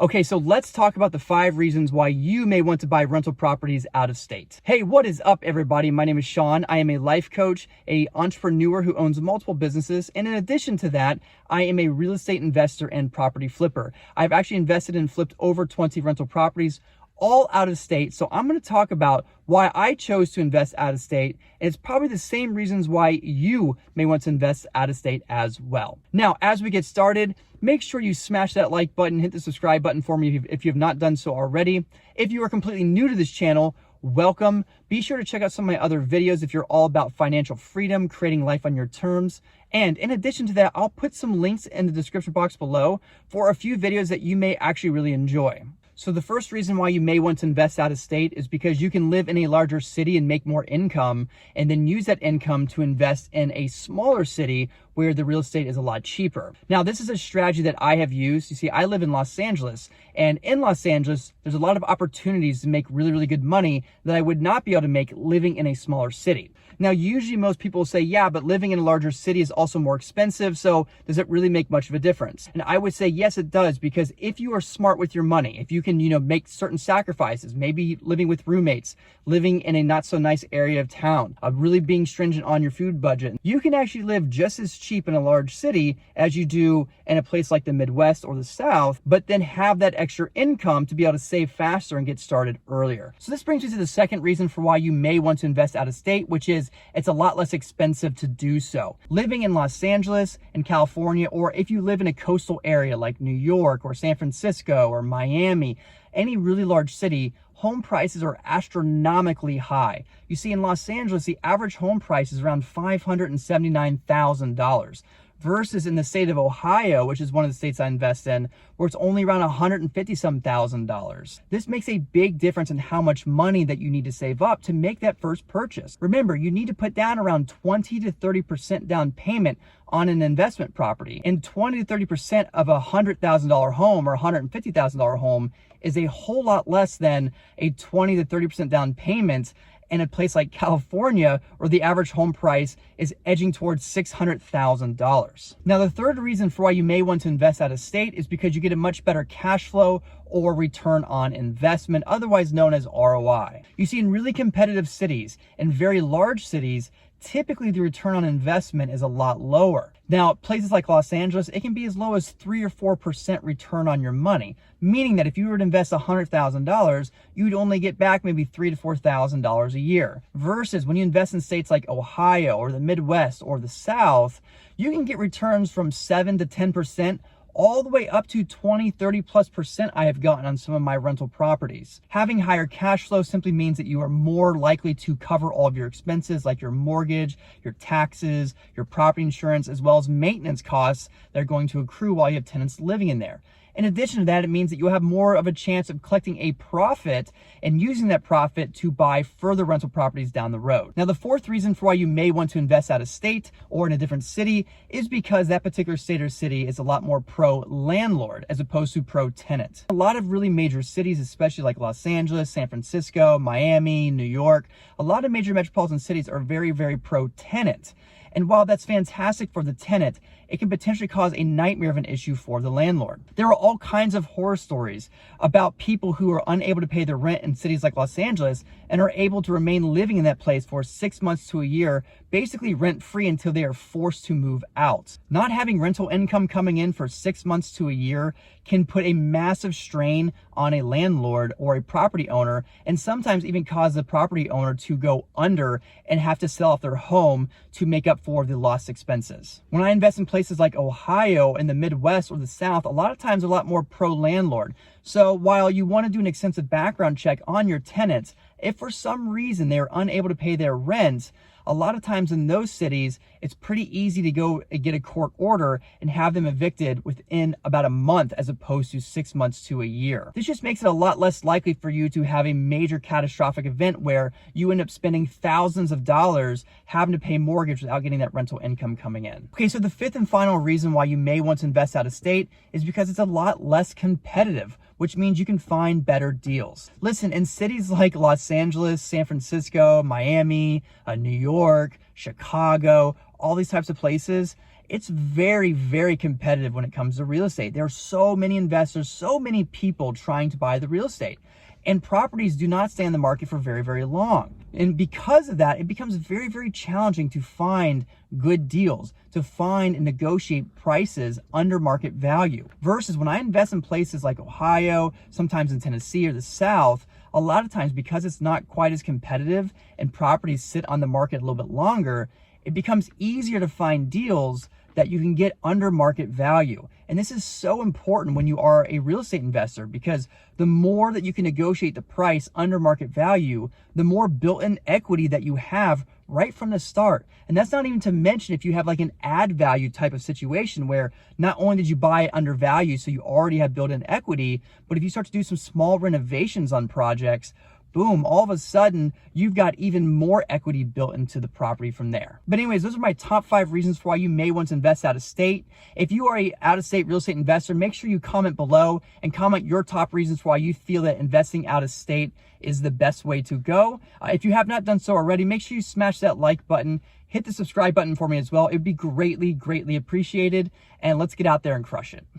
Okay, so let's talk about the 5 reasons why you may want to buy rental properties out of state. Hey, what is up, everybody? My name is Sean. I am a life coach, an entrepreneur who owns multiple businesses. And in addition to that, I am a real estate investor and property flipper. I've actually invested and flipped over 20 rental properties, all out of state. So I'm going to talk about why I chose to invest out of state. And it's probably the same reasons why you may want to invest out of state as well. Now, as we get started, make sure you smash that like button, hit the subscribe button for me if you have not done so already. If you are completely new to this channel, welcome. Be sure to check out some of my other videos if you're all about financial freedom, creating life on your terms. And in addition to that, I'll put some links in the description box below for a few videos that you may actually really enjoy. So the first reason why you may want to invest out of state is because you can live in a larger city and make more income, and then use that income to invest in a smaller city where the real estate is a lot cheaper. Now, this is a strategy that I have used. You see, I live in Los Angeles, and in Los Angeles, there's a lot of opportunities to make really, really good money that I would not be able to make living in a smaller city. Now, usually most people say, yeah, but living in a larger city is also more expensive, so does it really make much of a difference? And I would say, yes, it does, because if you are smart with your money, if you can, make certain sacrifices, maybe living with roommates, living in a not so nice area of town, really being stringent on your food budget, you can actually live just as cheap in a large city as you do in a place like the Midwest or the South, but then have that extra income to be able to save faster and get started earlier. So this brings me to the second reason for why you may want to invest out of state, which is it's a lot less expensive to do so. Living in Los Angeles and California, or if you live in a coastal area like New York or San Francisco or Miami, any really large city, home prices are astronomically high. You see, in Los Angeles, the average home price is around $579,000. Versus in the state of Ohio, which is one of the states I invest in, where it's only around $150,000. This makes a big difference in how much money that you need to save up to make that first purchase. Remember, you need to put down around 20 to 30% down payment on an investment property. And 20 to 30% of a $100,000 home or $150,000 home is a whole lot less than a 20 to 30% down payment in a place like California, where the average home price is edging towards $600,000. Now, the third reason for why you may want to invest out of state is because you get a much better cash flow or return on investment, otherwise known as ROI. You see, in really competitive cities and very large cities, typically the return on investment is a lot lower. Now, places like Los Angeles, it can be as low as 3 or 4% return on your money, meaning that if you were to invest $100,000, you'd only get back maybe $3,000 to $4,000 a year. Versus when you invest in states like Ohio or the Midwest or the South, you can get returns from 7 to 10%, all the way up to 20, 30+% I have gotten on some of my rental properties. Having higher cash flow simply means that you are more likely to cover all of your expenses, like your mortgage, your taxes, your property insurance, as well as maintenance costs that are going to accrue while you have tenants living in there. In addition to that, it means that you'll have more of a chance of collecting a profit and using that profit to buy further rental properties down the road. Now, the fourth reason for why you may want to invest out of state or in a different city is because that particular state or city is a lot more pro-landlord as opposed to pro-tenant. A lot of really major cities, especially like Los Angeles, San Francisco, Miami, New York, a lot of major metropolitan cities are very, very pro-tenant. And while that's fantastic for the tenant, it can potentially cause a nightmare of an issue for the landlord. There are all kinds of horror stories about people who are unable to pay their rent in cities like Los Angeles and are able to remain living in that place for 6 months to a year, basically rent-free until they are forced to move out. Not having rental income coming in for 6 months to a year can put a massive strain on a landlord or a property owner, and sometimes even cause the property owner to go under and have to sell off their home to make up for the lost expenses. When I invest in places like Ohio and the Midwest or the South, a lot of times they're a lot more pro-landlord. So while you want to do an extensive background check on your tenants, if for some reason they are unable to pay their rent, a lot of times in those cities, it's pretty easy to go and get a court order and have them evicted within about a month as opposed to 6 months to a year. This just makes it a lot less likely for you to have a major catastrophic event where you end up spending thousands of dollars having to pay mortgage without getting that rental income coming in. Okay, so the fifth and final reason why you may want to invest out of state is because it's a lot less competitive, which means you can find better deals. Listen, in cities like Los Angeles, San Francisco, Miami, New York, Chicago, all these types of places, It's very, very competitive when it comes to real estate. There are so many investors, so many people trying to buy the real estate. And properties do not stay on the market for very, very long. And because of that, it becomes very, very challenging to find good deals, to find and negotiate prices under market value. Versus when I invest in places like Ohio, sometimes in Tennessee or the South, a lot of times because it's not quite as competitive and properties sit on the market a little bit longer, it becomes easier to find deals that you can get under market value. And this is so important when you are a real estate investor, because the more that you can negotiate the price under market value, the more built-in equity that you have right from the start. And that's not even to mention if you have like an add value type of situation where not only did you buy it under value, so you already have built-in equity, but if you start to do some small renovations on projects, boom, all of a sudden, you've got even more equity built into the property from there. But anyways, those are my top 5 reasons for why you may want to invest out of state. If you are a out of state real estate investor, make sure you comment below and comment your top reasons for why you feel that investing out of state is the best way to go. If you have not done so already, make sure you smash that like button, hit the subscribe button for me as well. It would be greatly, greatly appreciated. And let's get out there and crush it.